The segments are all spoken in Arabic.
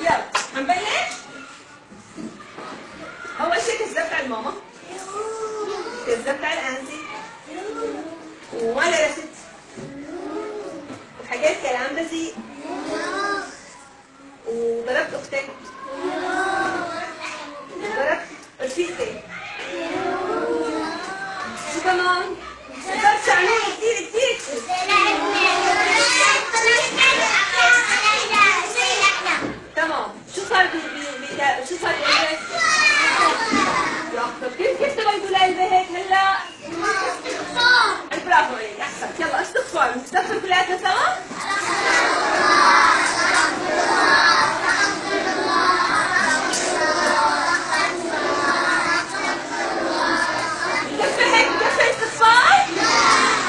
يلا هنبلش. اول شيء كذبت على الماما، كذبت على الانتي، وما درست، وحكيت كلام بذيء، وضربت اختك، وضربت رفيقتك. شو كمان؟ ضربت شعنون كثير كثير كثير. تمام. شو صار شو صار بقلبك؟ طب كيف تبغي تقول قلبي هيك هلا؟ برافو عليك، احسنت. يلا استغفر، نستغفر كلياتنا سوا؟ بكفي هيك؟ بكفي استغفار؟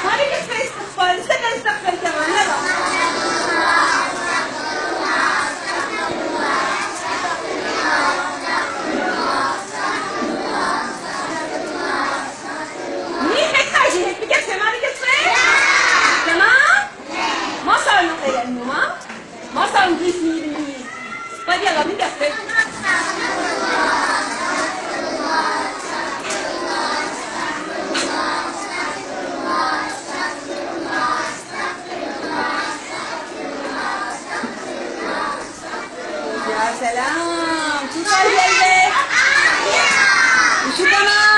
ما بكفي استغفار، استنى نستغفر كمان. يلا منيح هيك حاجة هيك. بكفي ما بكفي؟ تمام؟ ما صار نقي لأنه ما صار نضيف 100%. طيب يلا بكفي. يا سلام. شو صار بقلبك؟ وشو كمان؟